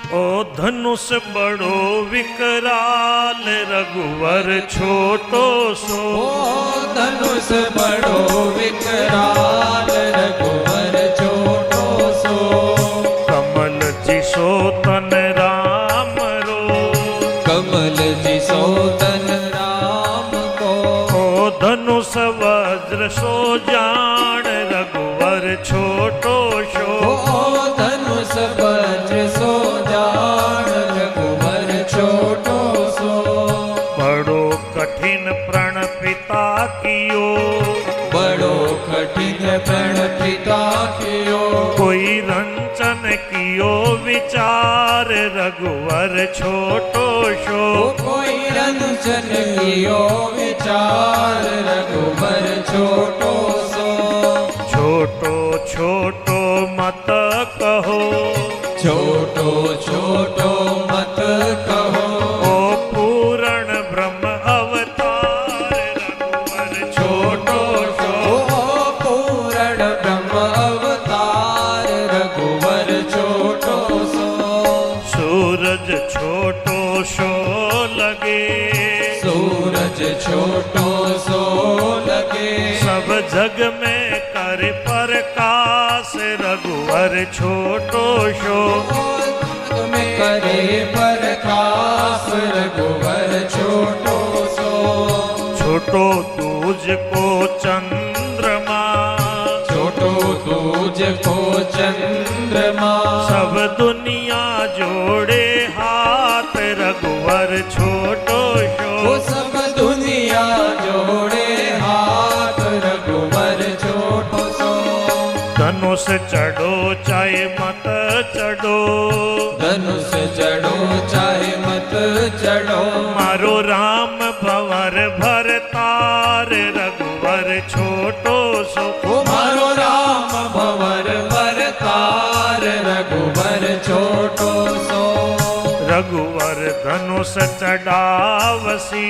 ओ धनुष बड़ो विकराल रघुवर छोटो सो। ओ धनुष बड़ो विकराल रघुवर छोटो सो। कमल जिसो तन राम रो। कमल जिसो तन राम को। ओ धनुष वज्र सो जान रघुवर छोटो सो। ओ धनुष वज्र सो जान रघुवर छोटो सो। बड़ो कठिन प्रण पिता कियो। बड़ो कठिन प्रण पिता कियो। कोई रंचन कियो विचार रघुवर छोटो सो। कोई रंचन कियो विचार रघुवर छोटो सो। छोटो छोटो मत कहो। छोटो छोटो मत कहो। ओ पूर्ण ब्रह्म अवतार रघुवर छोटो सो। ओ पूर्ण ब्रह्म अवतार रघुवर छोटो सो। सूरज छोटो सो लगे। सूरज छोटो सो लगे। सब जग में कर प्रकाश रघुवर छोटो सो। में करे प्रकाश रघुवर छोटो सो। छोटो तुझको चंद्रमा। छोटो तुझको चंद्रमा। सब दुनिया जोड़े हाथ रघुवर छोटो सो। वो सब दुनिया जोड़े हाथ रघुवर छोटो सो। धनुष चढ़ो चाहे मत चढ़ो। धनुष चढ़ो चाहे मत चढ़ो। मारो राम भंवर भरतार रघुवर छोटो सो। वो मारो राम भंवर भरतार रघुवर छोटो सो। रघुवर धनुष चढ़ावसी।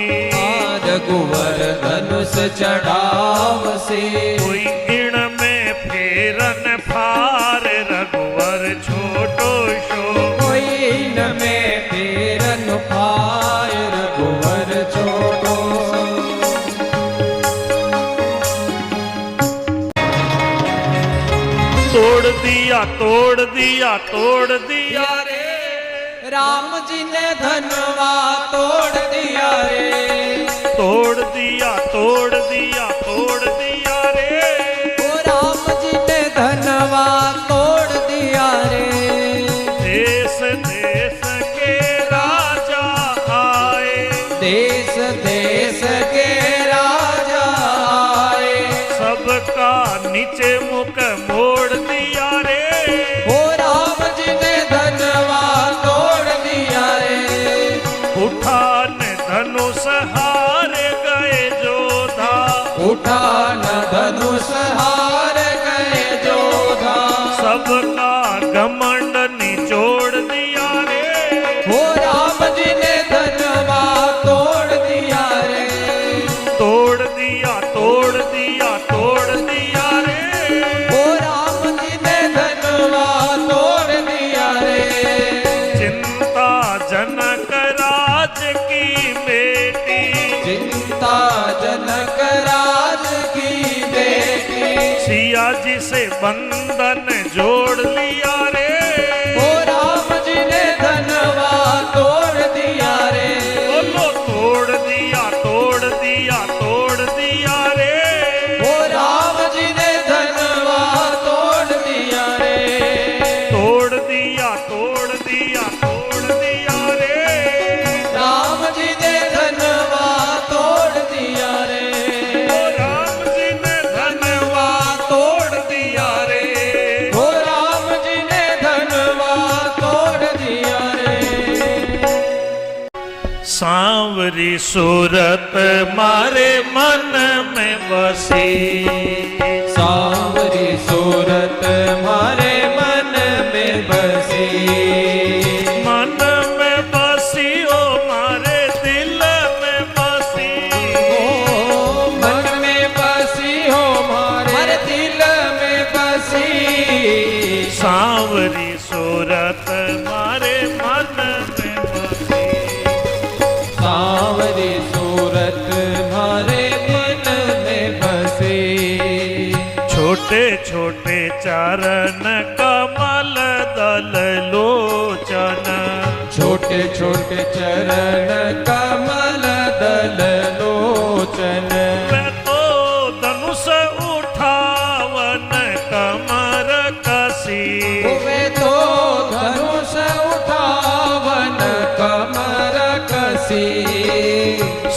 रघुवर धनुष चढ़ावसी। कोई इण में फेरन फार रघुवर छोटो सो। कोई न में फेरन फार रघुवर छोटो सो। तोड़ दिया तोड़ दिया तोड़ दिया रे। राम जी ने धनवा तोड़ दिया रे। तोड़ दिया तोड़ दिया तोड़ दिया रे। ओ राम जी ने धनवा तोड़ दिया रे। देश देश के राजा आए। देश देश के राजा आए। सबका नीचे मुख मोड़ दिया रे। ओ राम जी ने धनवा तोड़ दिया रे। उठान धनुष हार गए जोधा। उठान धनुष हार गए जोधा। सबका घमंड निचोड़ दिया रे। ओ राम जी ने धनवा तोड़ दिया रे। तोड़ दिया तोड़ दिया तोड़ दिया रे। ओ राम जी ने धनवा तोड़ दिया रे। चिंता जनक राज की बेटी। चिंता जनक राज की बेटी। सिया जी से बंधन जोड़ लिया रे। ओ राम जी ने धनवा तोड़ दिया रे। बोलो तोड़ दिया तोड़ दिया तोड़ दिया रे। ओ राम जी ने धनवा तोड़ दिया रे। तोड़ दिया तोड़ दिया तोड़ दिया रे। राम जी ने धनवा तोड़ दिया रे। ओ राम जी ने धनवा तोड़ दिया रे। ओ राम जी ने धनवा तोड़ दिया रे। सांवरी सूरत मारे मन में बसी। सांवरी सूरत मारे मन में बसी। मन में बसी ओ मारे दिल में बसी। ओ मन में बसी हो मारे दिल में बसी। सांवरी सूरत मारे मन छोटे छोटे चरण कमल दल लोचन छोटे छोटे चरण कमल दल लोचन वे तो धनुष उठावन कमर कसी वे तो धनुष उठावन कमर कसी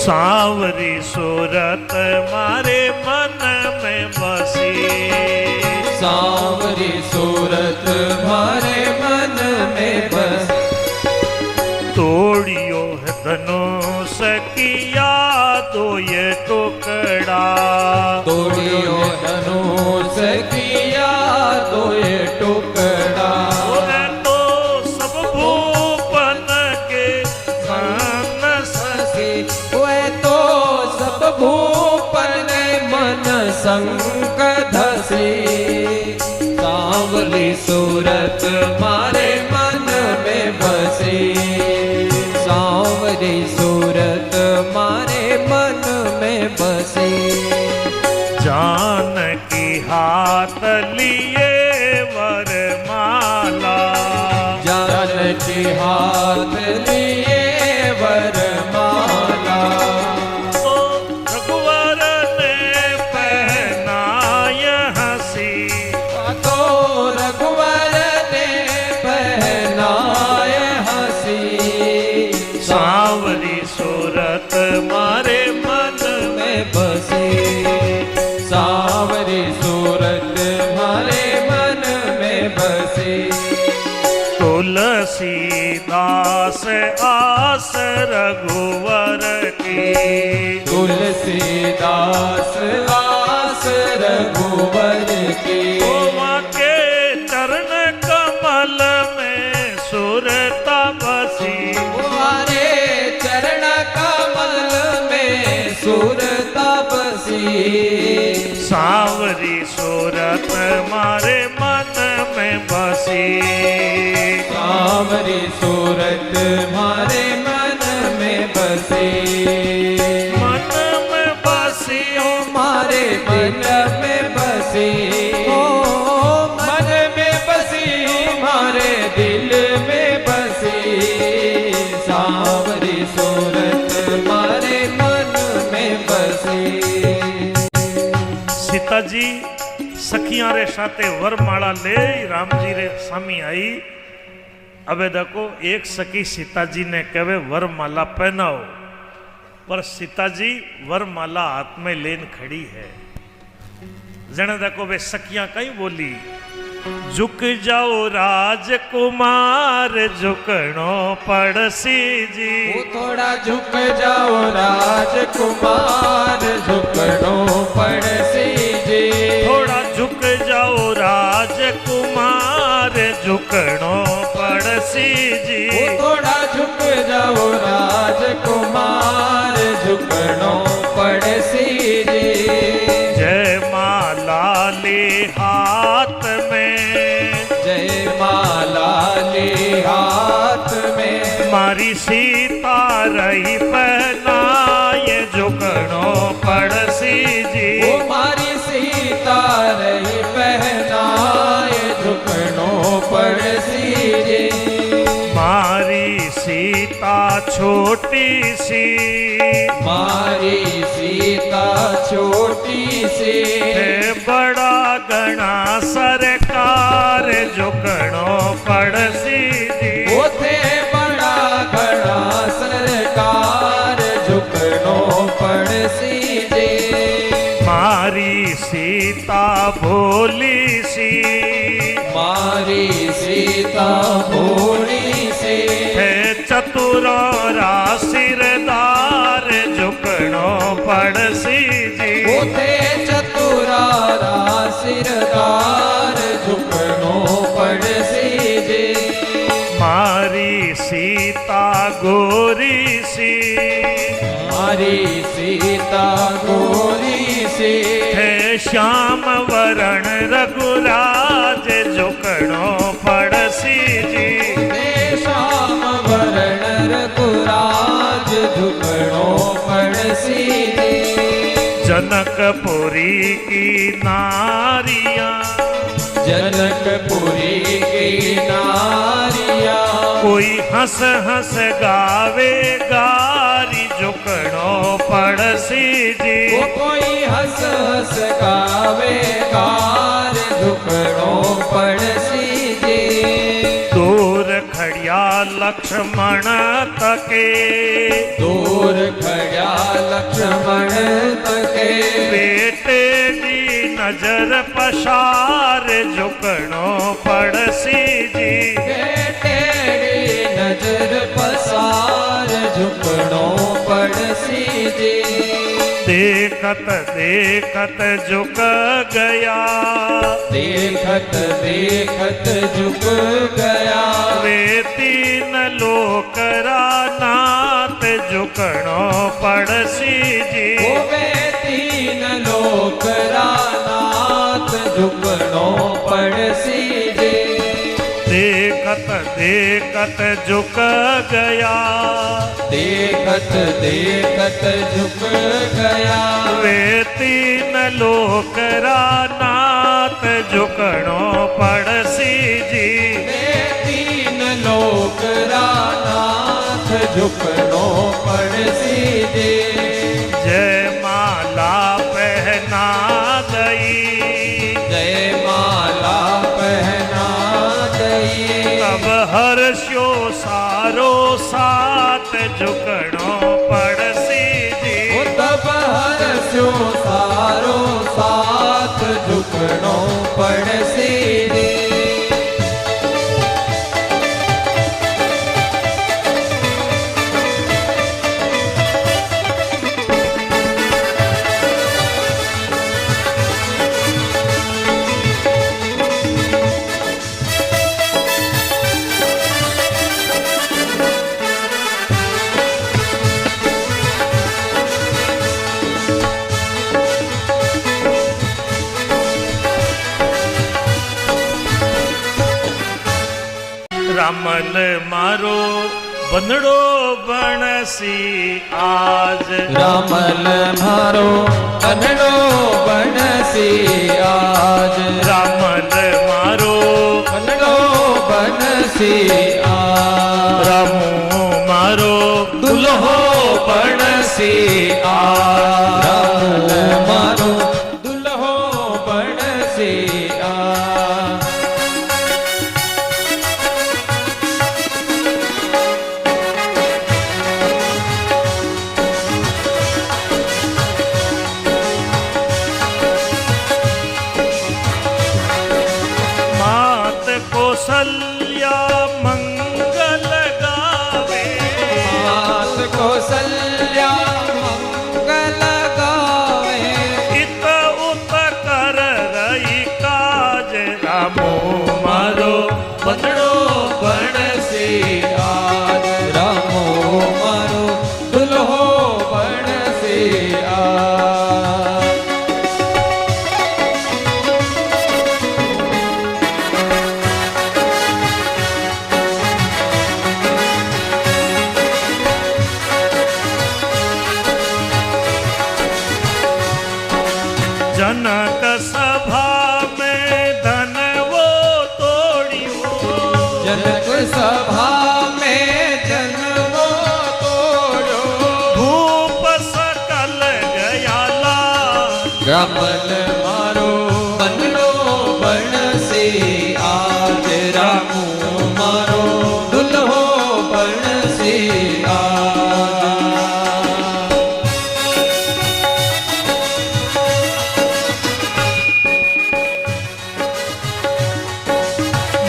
सांवरी सूरत मारे मन में बसी सांवरी सूरत मारे मन में बस तोड़ियो है धनुष किया दो ये टुकड़ा तोड़ियो धनुष किया दो ये टुकड़ा और तो सब भूपन के सन सखी वे तो सब भूपन मन संग धसी सांवली सूरत मारे मन में बसी सांवली सूरत मारे मन में बसी जानकी हाथ लिए वरमाला जानकी हाथ लिए वरमाला तो रघुवर ने पहनाय हंसी तो रघुवर ने पहनाए हंसी सांवरी सूरत मारे मन में बसी सांवरी सूरत मारे मन में बसी तुलसीदास आस रघुवर की तुलसीदास आस रघुवर की वहाँ के चरण कमल में सुरता बसी तुम्हारे चरण कमल में सुरता बसी सांवरी सूरत मारे मन में बसी सांवरी सूरत मारे मन में बसी मन में बसी मारे मन में बसी ओ मन में बसी मारे दिल में बसी सांवरी सूरत मारे मन में बसी सीता जी सखियां रे साथे वरमाला ले राम जी रे सामी आई। अबे देखो एक सखी सीता जी ने कहे वरमाला पहनाओ, पर सीता जी वरमाला हाथ में लेन खड़ी है। जने देखो वे सखियां कहीं बोली, झुक जाओ राजकुमार झुकनो पड़सी जी। वो थोड़ा झुक जाओ राजकुमार झुकनो पड़सी जी। थोड़ा झुक जाओ राजकुमार झुकनो पड़सी जी। वो थोड़ा झुक जाओ राजकुमार झुकनो पड़सी जी। जय माला ले हाथ में, जय माला ले हाथ में, मारी सीता रही पहनाए झुकनो पड़सी जी। वो मारी सीता रही पहनाए झुकनो पड़सी जी। मारी सीता छोटी सी, मारी सीता छोटी सी, है बड़ा घना सरकार झुकनो पड़सी जी। वो थे बड़ा घना सरकार झुकनो पड़सी जी। मारी सीता भोली सी, मारी सीता भोली सी, है चतुरा सिरदार झुकनो पड़सी जी। वो थे चतुरा सिरदार झुकनो पड़सी जी। मारी सीता गोरी सी, मारी सीता गोरी सी, है श्याम वरण रघुराज झुकनो पड़सी जी। श्याम वरण रघुराज झुकनो पड़सी जी। जनकपुरी की नारी नारियां, जनकपुरी की नारियां, कोई हंस हंस गावे गारी झुकणो पड़सी जी। वो कोई हंस हंस गावे गार झुकणो पड़सी जी। दूर खड़िया लक्ष्मण तके, दूर खड़ा लक्ष्मण तके, बेटे जी नजर पसार झुकणो पड़सी जी। तेरी नजर पसार झुकणो पड़सी जी। देखत देखत झुक गया, देखत देखत झुक गया, वे तीन लोकरा नाथ झुकणो पड़सी जी। वो वे तीन लोकरा नाथ झुकणो पड़सी जी। देखत देखत झुक गया, देखत देखत झुक गया, वे तीन लोकरा नाथ झुकणो पड़सी जी। वे तीन लोकरा नाथ झुकणो पड़सी जी। जय माला पहना दई, जय माला पहना दई, तब हर्ष्यो सारो साथ झुकणो पड़सी जी। वो तब हर्ष्यो सारो साथ झुकणो पड़सी जी। रामल मारो बंदड़ो बनसी आज, रामल मारो बनड़ो बनसी आज, रामल मारो बनड़ो बनसी आज, रामू मारो दुल्हो बनसी आज, रामल मारो दुल्हो बनसी आज। मात कौशल्या मंगल गावे, मात कौशल्या मंगल गावे, इत उत कर रही काज, रामो मारो बंदड़ो बनसी आज, रामो मारो दुल्हो बनसी आज। जनक सभा में धन वो तोड़ियो, जनक सभा में जन्मो तोड़ो, भूप सकल गयाला, रामल मारो बनड़ो बनसी आज, रामू मारो दुल्हो बनसी आज।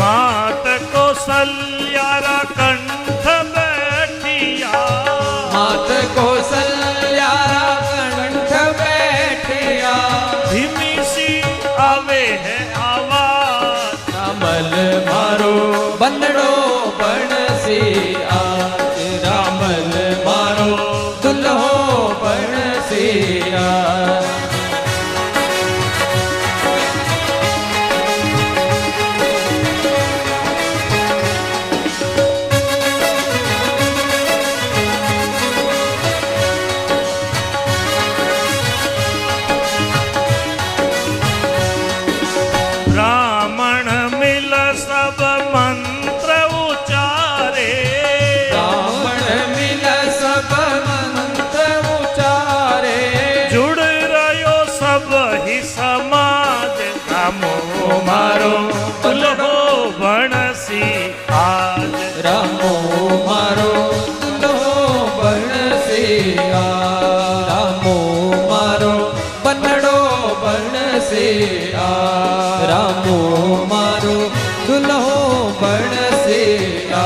मात कौशल्यारा कंठ बैठिया, मात कौशल्या कंठ बैठिया, धीमी सी आवे है आवाज, रामल मारो बनड़ो बनसी आज, रामल मारो दुल्हो बनसी आज। रामो मारो दुल्हो बनसिया रामो मारो बनड़ो बनसिया रामो मारो दुल्हो बनसिया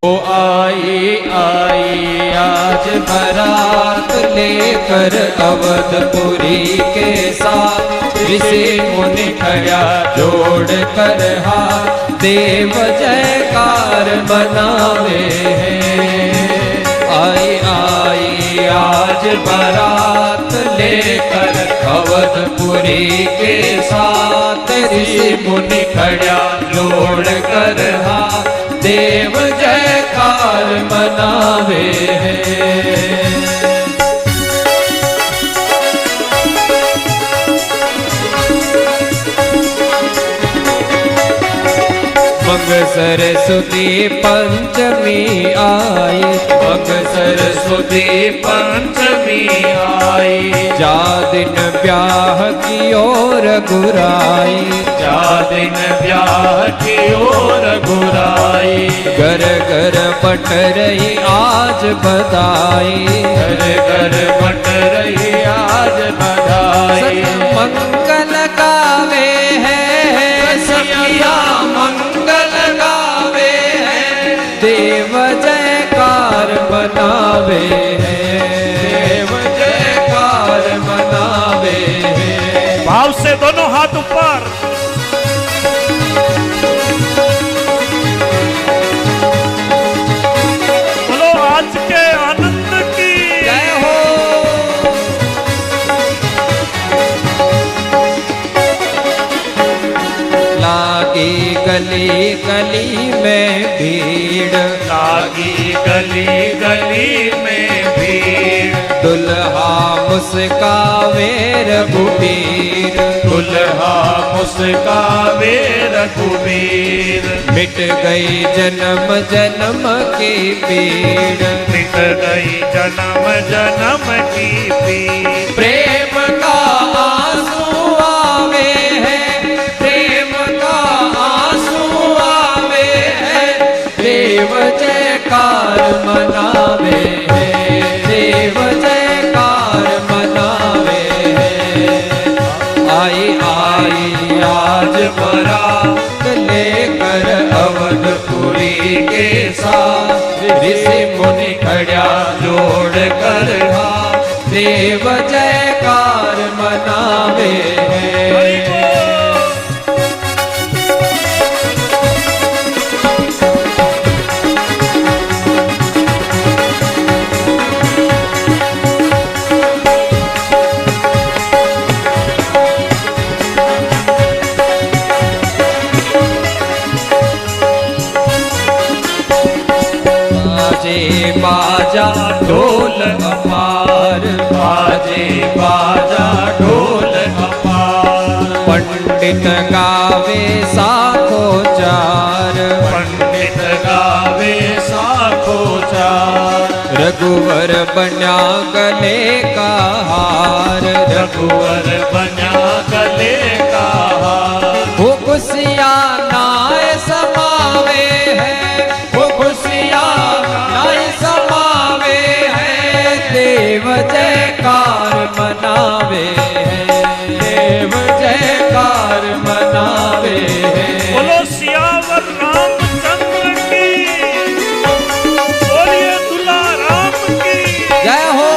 आई आज बारात लेकर अवधपुरी के साथ ऋषि मुनि खड़ा जोड़ कर हाथ देव जयकार मनावे हैं आई आज बारात लेकर अवधपुरी के साथ ऋषि मुनि खड़ा जोड़ कर हाथ देव जयकार मनावे हैं मंग सरस्वती पंचमी आई मंग सरस्वती पंचमी आई जा दिन ब्याह की ओर गुराई जा दिन ब्याह की ओर गुराई घर घर बट रही आज बधाई घर घर बट रही आज बधाई मंगल गावे हैं सखिया मंगल गावे हैं देव जयकार मनावे हैं देव जयकार मनावे हैं भाव से दोनों हाथ ऊपर बोलो आज के आनंद की जय हो लागी गली गली में भीड़ लागी गली गली में भीड़ दुल्हा मुस्कावे रघुबीर दुल्हा मुस्कावे रघुबीर मिट गई जन्म जन्म की पीड़ मिट गई जन्म जन्म की पीड़ प्रेम का आंसू आवे है प्रेम का आंसू आवे है देव जयकार मनावे है देव जयकार मनावे है आई आज बारात लेकर अवधपुरी के साथ ऋषि मुनि खड़ा जोड़ कर हाथ देव जयकार मनावे हैं बाजा ढोल अपार बाजे बाजा ढोल अपार पंडित गावे साखो चार पंडित गावे साखो चार रघुवर बन्या गले का हार रघुवर बन्या गले का हार वो खुशियाँ नाय समावे है वो खुशियाँ नाय समावे है देव जयकार मनावे है देव जयकार मनावे है बोलो सियावर रामचंद्र की बोलिए दुल्हा राम की जय हो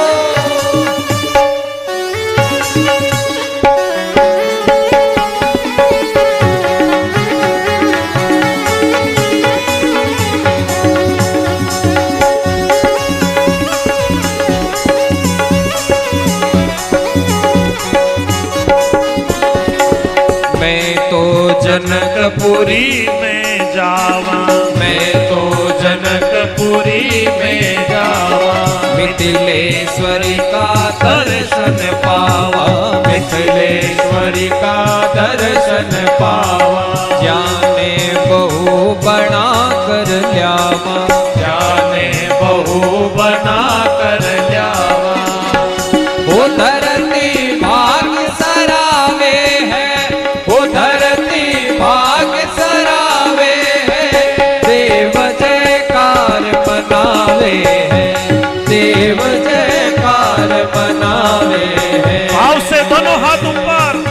बना कर ल्यावा, जाने बहु बना कर ल्यावा। वो धरती भाग सरावे है, वो धरती भाग सरावे है, देव जयकार मनावे है, देव जयकार मनावे है। भाव से दोनों हाथ ऊपर।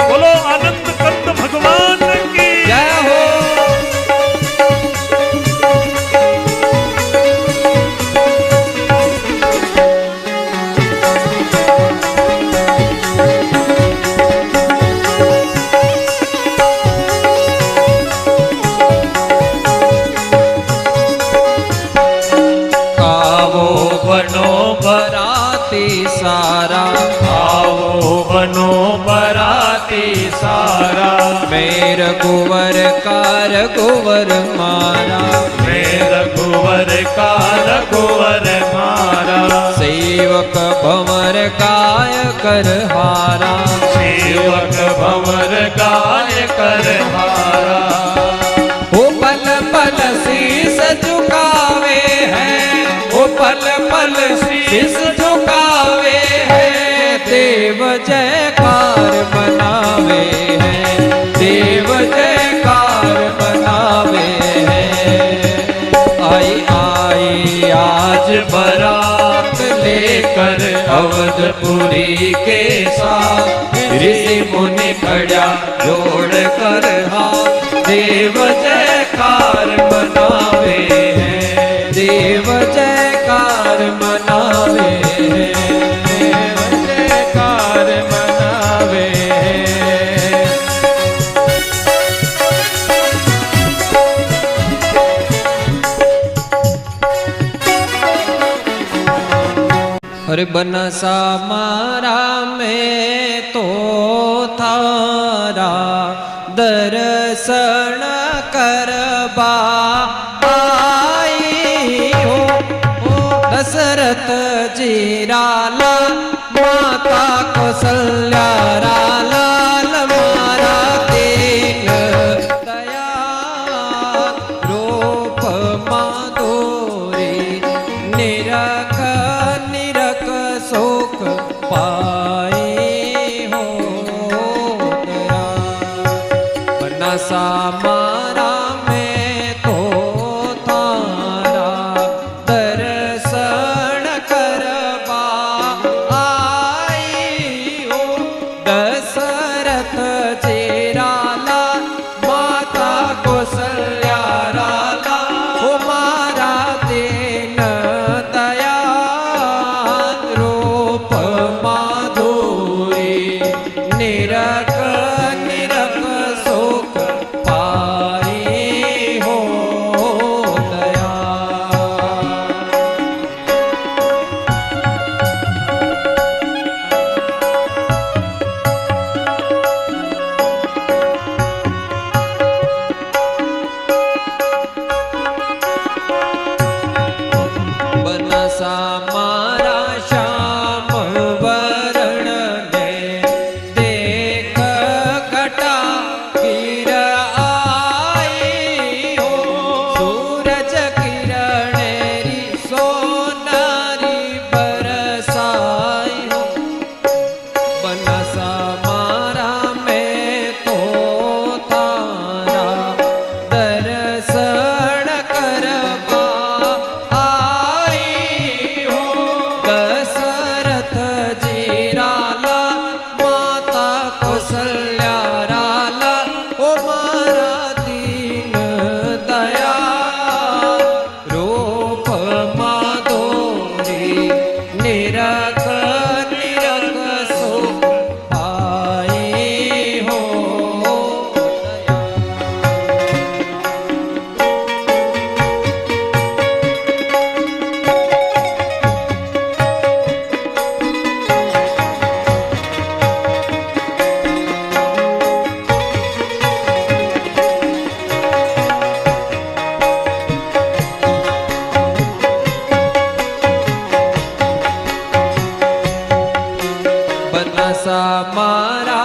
बोलो आनंद कंद भगवान की जय हो। आवो बनो बराती सारा, आओ बनो बराती सारा। मेर कुंवर कार कुंवर मारा, मैं रघुवर का रघुवर मारा। सेवक भंवर काय कर हारा, सेवक भंवर गाय कर हारा। वो पल पल शीस झुकावे है, वो पल पल शीस झुकावे है, देव जयकार मनावे है, देव जयकार मनावे है। आई आई आज बारात लेकर अवधपुरी के साथ, ऋषि मुनि खड़ा जोड़ कर हाथ, देव जयकार मनावे हैं, देव जयकार मनावे हैं, देव जयकार मनावे हैं। अरे बनसा मारा में तो थारा दर्शन करबा आई हो, दशरथ जी राला माता कौशल्या लाल मारा दीन दया रूप माधुरी निरख निरख सुख पाए हो दया। बनसा मारा में तो तारा दर्शन करबा आई हो, दशरथ जी राला माता कौशल्या राला हो मारा दीन दया रूप माधुरी निरख निरख सुख पाई हो दया। बनसा मारा श्याम वरण ने देख घटा गिर आई हो, सूरज किरणेरी सोनारी बरसाई हो। बनसा मारा में तो तारा दर्शन करबा आई हो, दशरथ जी राला माता कौशल्या राला ओ मारा दीन दया रूप माधुरी निरख निरख सुख पाई हो दया। बनसा मारा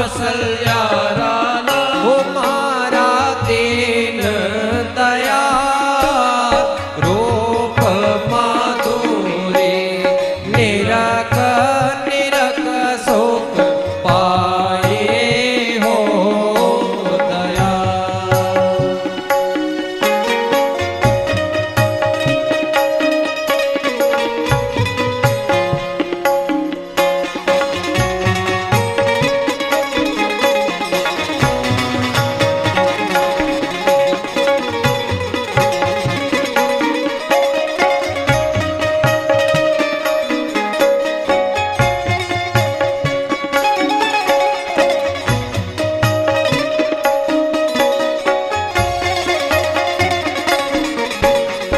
कौशल्या राला वो मारा दीन दयाल रूप माधुरी निरख निरख सुख पाए हो दया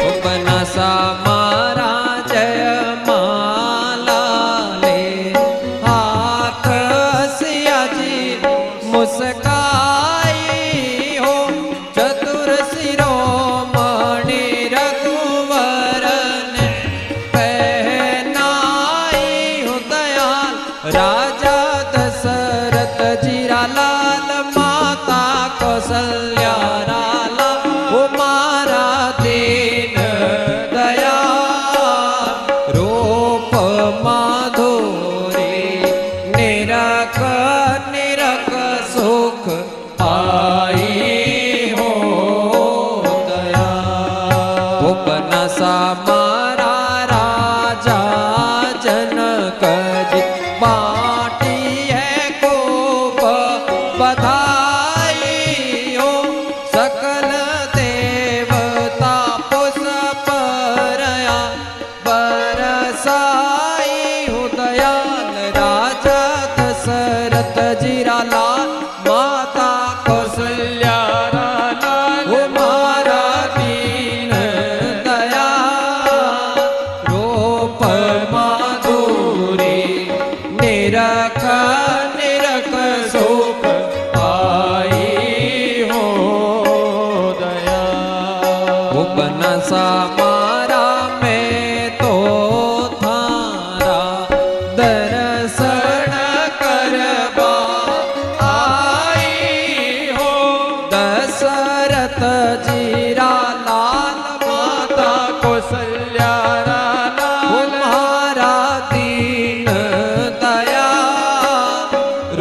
उपनासा मारा जय माला ले हाथ सियाजी मुस्काई हो चतुर शिरोमणि रघुवर ने पहनाई हो दयाल राजा दशरथ जीरा लाल माता कौशल्या राला वो मारा दीन दया रूप माधुरी निरख निरख सुख पाई हो दया उपनसा मारा राजा जनक जी बाटी है खूब बधाई हो सकल देवता पुष्परया बरसाई हो दयाल राजा दशरथ जीरा लाल माता कौशल्या राला वो मारा दीन दया रूप माधुरी निरख निरख सुख पाई हो दया उपनसा मारा मैं तो थारा दर्शन करबा आई हो दशरथ जीरा लाल माता कौशल्या राला तुम्हारा दीन दया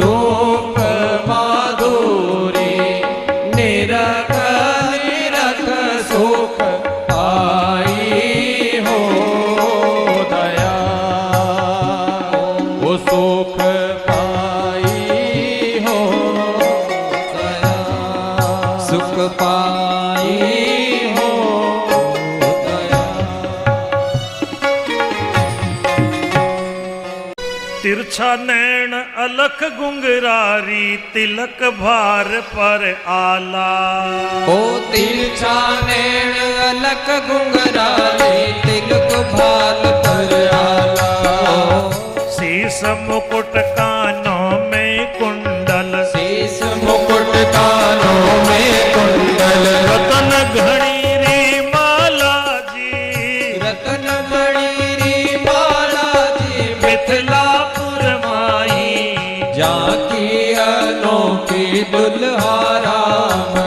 रूप माधुरी निरख निरख सुख पाई हो दया वो सुख पाई हो दया सुख पाई हो दया तिरछा नैन अलख गुंगरारी तिलक भार पर आला ओ तिरछा नैन अलख गुंगराली तिलक भाल पर आला शीस मुकुट कानों में कुंडल शीस मुकुट कानों में कुंडल रतन घड़ी री माला जी रतन मणि री माला जी मिथिलापुर माई जाकी अनोखी दुल्हा राम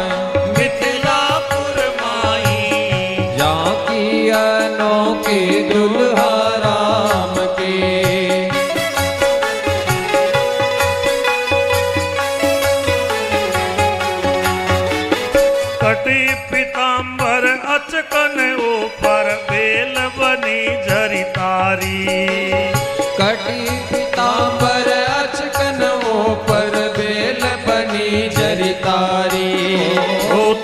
मिथिलापुर माई जाकी अनोखी दुल्हा राम की कटी पीताम्बर अचकन ऊपर बेल बनी झरी तारी कटी पीताम्बर अचकन पर बेल बनी जरितारी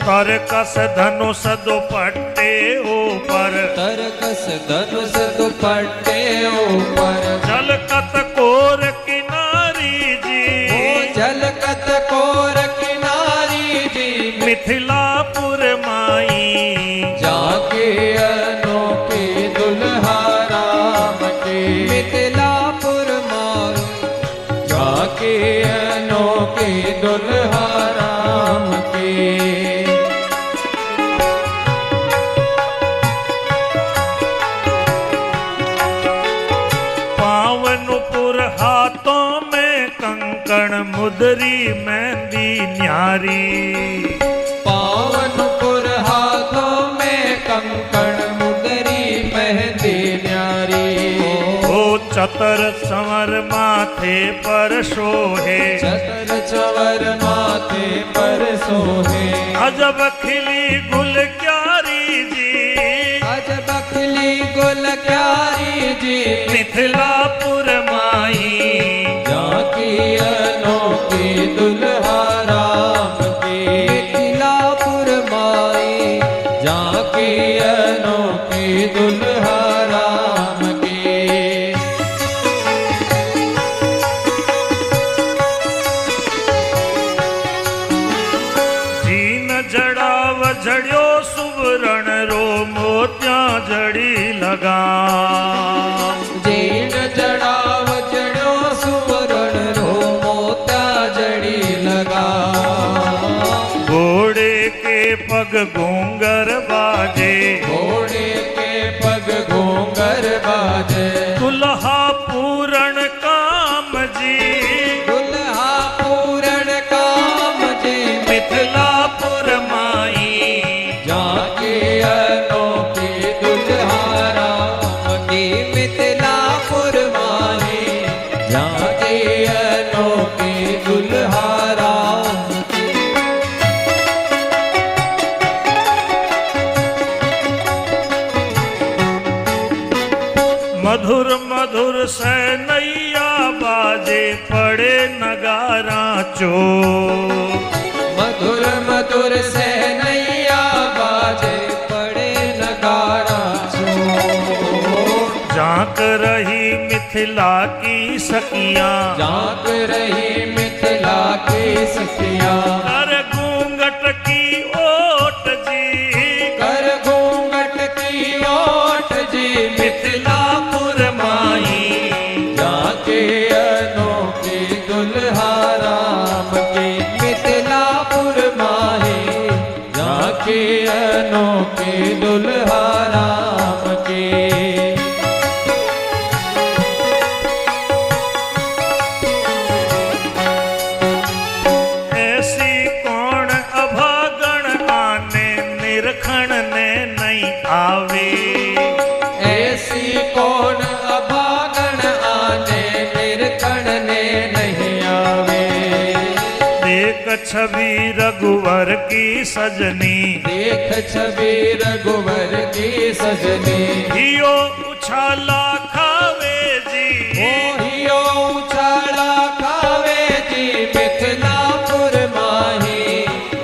तरकस धनुष दुपट्टे ऊपर तरकस धनुष दुपट्टे ऊपर झलकत कोर किनारी जी झलकत कोर किनारी जी मिथिलापुर माई जाके अनोखे दुल्हा राम के मिथिलापुर माई जाके अनोखे दुल्हा राम के पावनपुर हाथों में कंकण मुदरी मेहंदी न्यारी। पावनपुर हाथों में कंकण मुदरी मेहंदी न्यारी। ओ चतर संवर माथे पर सोहे, चतर चवर माथे पर सोहे। अजब खिली गुल क्यारी जी, अजब खिली गुल क्यारी जी। मिथिलापुर माई जाकी अनोखी दुल्हा राम की। मिथिलापुर माई जाकी अनोखी दुल्हा राम की। जीन जड़ाव जड़ियो सुवरण रो मोत्या जड़ी लगा। जीन जड़ाव जड़ो सुवरण रो मोता जड़ी लगा। घोड़े के पग घूंगर बाजे, घोड़े के पग घोंगर बाजे। दुल्हा पूरण काम जी, दुल्हा पूरण काम जी। मिथिलापुर माई जाके अनोखी दुल्हा राम की। मिथिलापुर माई जाके अनोखी दुल्हा राम की। मधुर मधुर से नैया बाजे पड़े नगारा चो। मधुर मधुर से नैया बाजे पड़े नगाड़ा चोर। झांक रही मिथिला की सखियां, जाग रही मिथिला की सखियां। कर घूंघट की ओट जी, कर घूंघट की ओट जी। मिथिलापुर माई जाके अनोखी दुल्हा राम की। मिथिलापुर माही जाके अनोखी दुल्हा राम की। ऐसी कौन अभागण आने निरखण ने नहीं आवे। ऐसी कौन अभागण आने निरखण ने नहीं आवे। देख छवि रघुवर की सजनी, देख छवि रघुवर की सजनी। हियो उछाला खावे जी, मोहियो उछाला खावे जी। मिथिलापुर माही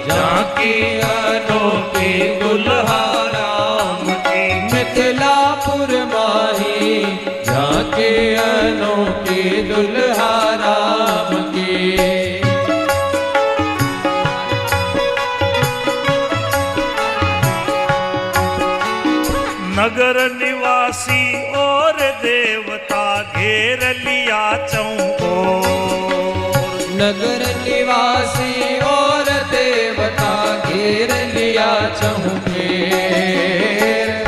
जाकी अनोखी दुल्हा राम की। मिथिलापुर माही जाके अनोखी दुल्हा राम की। नगर निवासी और देवता घेर लिया चौकोर। नगर निवासी और देवता घेर लिया चहुफेर।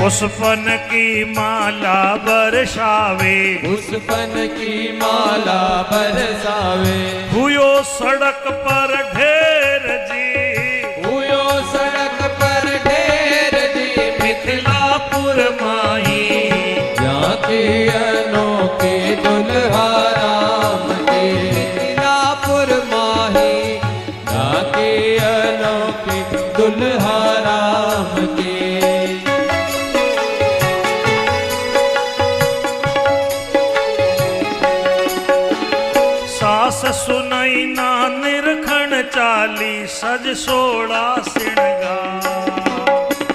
पुष्पन की माला बरसावे, पुष्पन की माला बरसावे। हुयो सड़क पर ढेर जी, हुयो सड़क पर ढेर जी। मिथिलापुर माई जाके अनोखी दुल्हा राम की। मिथिलापुर माही जाके अनोखी दुल्हा राम की। सास सुनई ना निरखण चाली सज सोड़ा सिणगार।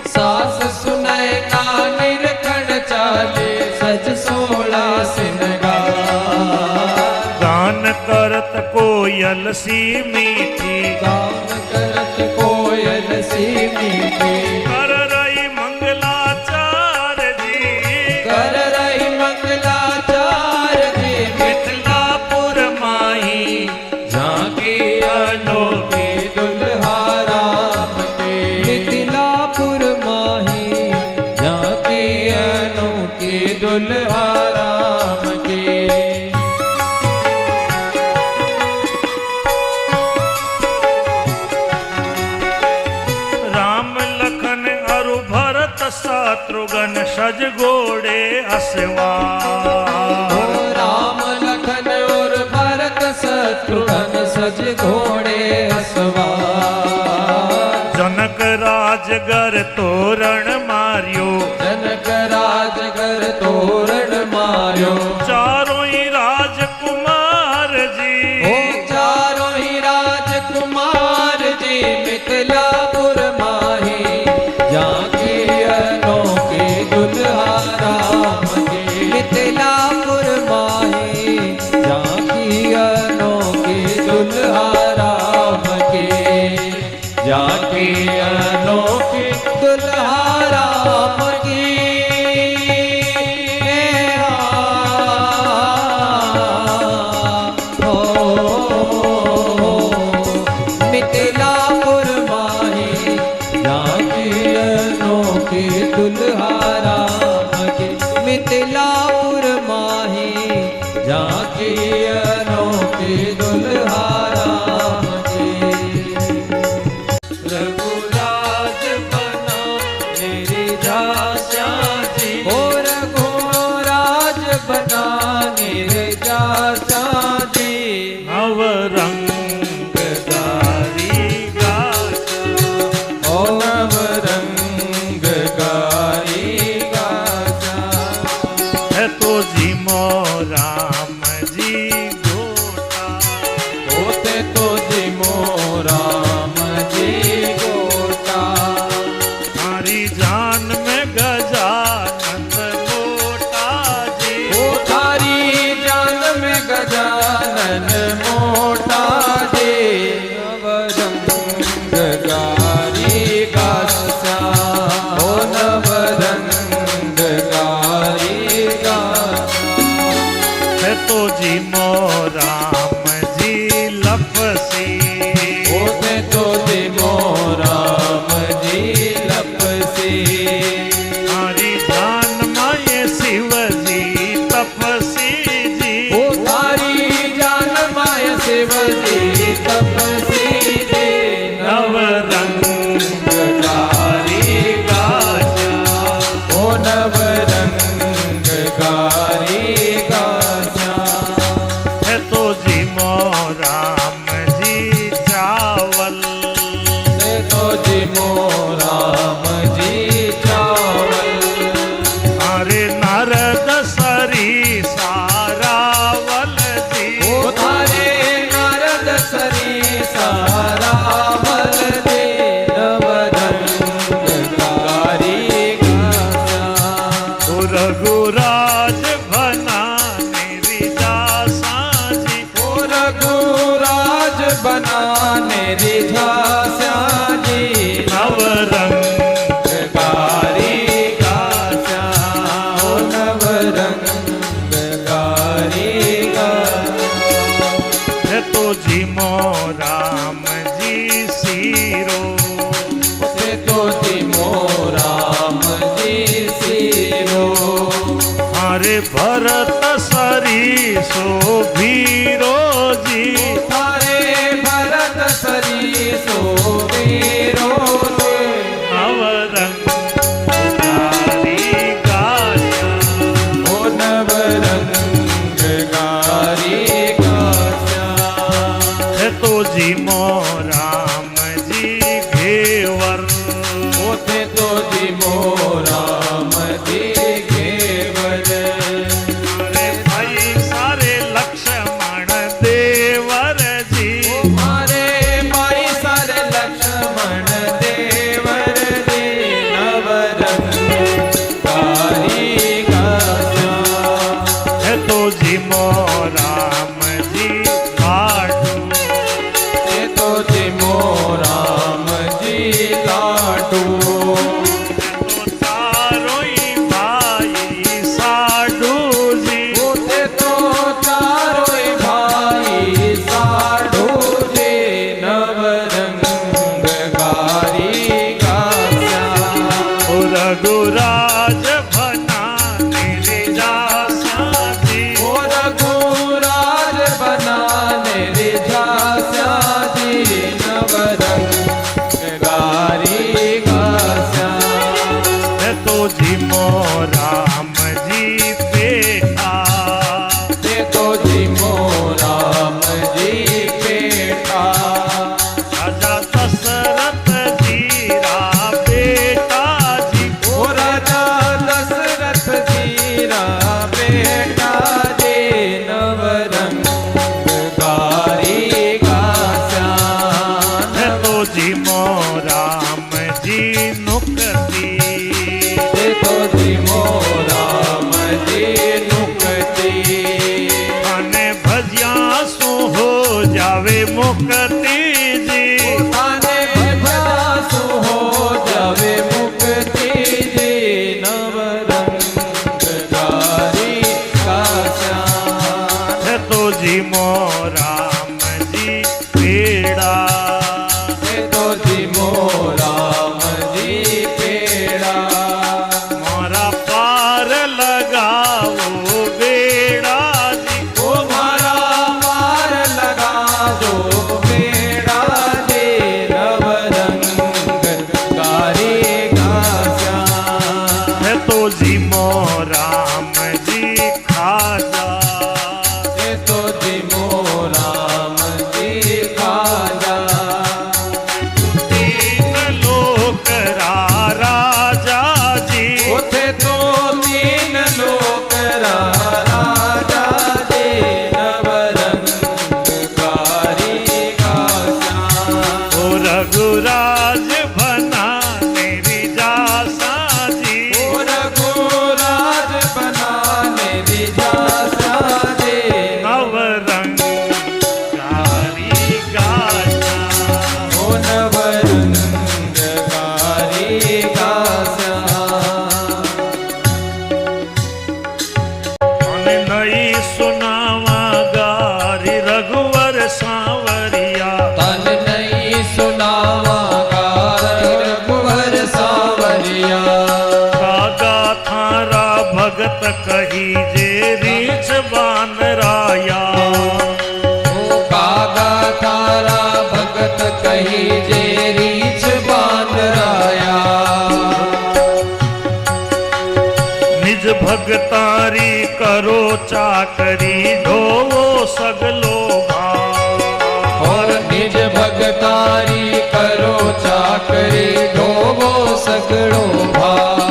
सास सुनय का निरखण चाले सज सोला सिनगार। गान करत कोयल सी मीठी, गान करत कोयल सी मीठी। कर रही मंगलाचार जी, कर रही मंगलाचार जी। मिथिलापुर माई झांकी अनोखी दुल्हा राम की। मिथिलापुर माही झांकी अनोखी दुल्हा राम की। शत्रुघ्न सज घोड़े असवार। राम लखन और भरत शत्रुघ्न सज घोड़े असवार। जनक राजगर तोरण मार्यो, जनक राजगर तोरण मार्यो। चारों ही राजकुमार जी, ओ चारों ही राजकुमार जी मिथिलापुर माही। जाके अनोखे दुल्हा राम के मिथिलापुर माही। जाके अनोखे दुल्हा राम के। जाके अनोखे दुल्हा राम की। मिथिलापुर माही। जाके अनोखे दुल्हा राम के। मिथिलापुर माही। जाके अनोखे दुल्हा राम के। रघुराज बना मेरे राजा जी। ओ रघुराज बना मेरे राजा जी। नवरंगधारी गाजा, ओ नवरंगकारी गाजा। है तो जी राम जी गोटा। होते तो जी राम जी गोटा। हमारी जान में गजानन मोटा जी। ओ थारी जान में गजानन मोटा जी। नवरंगकारी गासा। ओ नवरंगकारी गासा। है तो जी राम जी लपसी। होते तो जी राम जी लपसी। हमारी जान माये शिव जी तपसी जी। ओ थारी जान माय शिव जी तपसी जी। नवरंगकारी गाजा। ओ नवरंगकारी गाजा। है तो जी राम जी चावल। ते तो जी राम जी चावल। अरे नारद सरी सारावल जी। ओ थारे नारद सरी सारावल जी। नवरंगकारी गाजा। ओ रघुराज बना मेरी दासा जी। ओ रघुराज बनाने रिझास्या जी। नवरंगकारी गास्या। ओ नवरंगकारी गास्या। है तो जी राम जी सीरो। ते तो जी राम जी सिरो। हरे भरत सरी शोभीरो जी। थारे भरत सरी सोबीरो से। नवरंगकारी गाजा। ओ नवरंगकारी गास्या। है तो जी राम जी घेवर। ओथे तो जी राम जी घेवर। अरे भाई सारे लक्ष्मण देवर जी। मारे माई सारे लक्ष्मण देवर जी। नवरंगकारी गास्या। है तो जी राम जी लाडू। ये तो जी राम जी लाडू। तो चारों ही भाई साडू जी। होते तो चारों भाई साधु जी। नवरंगकारी गास्या। ओ रघुराज बना मेरे दासा जी। ओ रघुराज बनाने रिझास्या जी। नवरंग जी थाने भजासु हो जावे मुक्ति जी नव रंग गारी का श्याम है तो जी मोराम जी पेड़ा हे तो जी मोराम जी पेड़ा मारा पार लगाओ बेड़ा जी ओ मारा पार लगा दो बेड़ा दे नव रंग गारी का श्याम है तो जी मोराम जी खाजा हे तो जी मोराम जी खाजा तीन लोक राजा जी उथे तो तीन लोक राजा दे नव रंग कारी का श्याम ओ रघुराज बना मेरी जासा जी ओ रघुराज बनाने दी जासा दे नव रंग कारी गाजा ओ नव रंग कारी का श्याम मन नई सुनावा गारी रघुवर सांवरिया तन नहीं सुनावा गारी रघुवर सावरिया कागा थारा भगत कही जे रीछ बान राया ओ कागा थारा भगत कही जे रीछ बांधराया निज भगतारी करो चाकरी ढोवो सगलो भाव और निज भगतारी करो चाकरी ढोवो सगड़ो भाव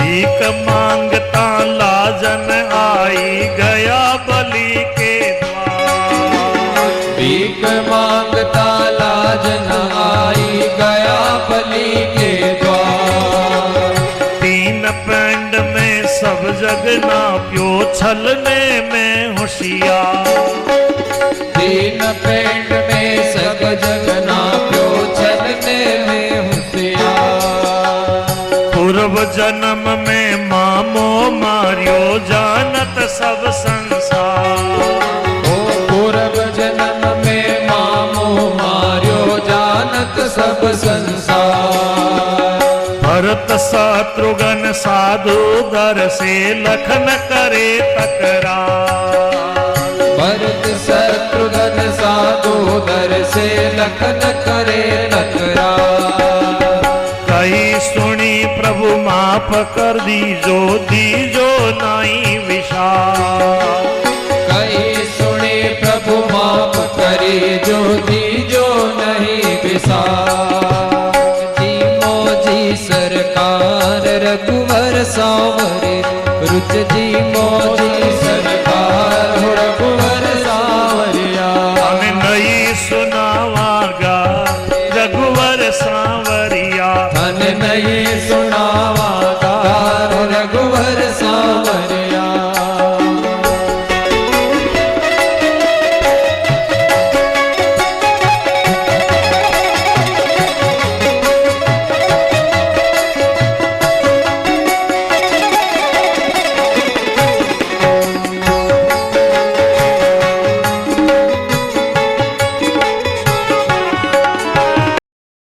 भीख मांगता लाजन आई गया बलि के द्वार भीख मांगता लाजन आई गया बलि के द्वार तीन पैंड में सब जग नाप्यो छलने में होशियार तीन पेंड में सब जगना प्यो चलने में होशियार पूर्व जन्म में मामो मारियो जानत सब संसार ओ पूर्व जन्म में मामो मार्यो जानत सब संसार भरत शत्रुघ्न साधु दर से लखन करे तकरार भरत शत्रुघ्न साधुदर से लखन करे टकरार कही सुनी प्रभु माफ कर दीजो नाई विशाल कई सुने प्रभु माप करे जो दीजो नहीं विसार जी मोजी सरकार रघुवर सावरे रुच जी मोजी सरकार रघुवर सावरिया हमें नई सुनावागा रघुवर सांवर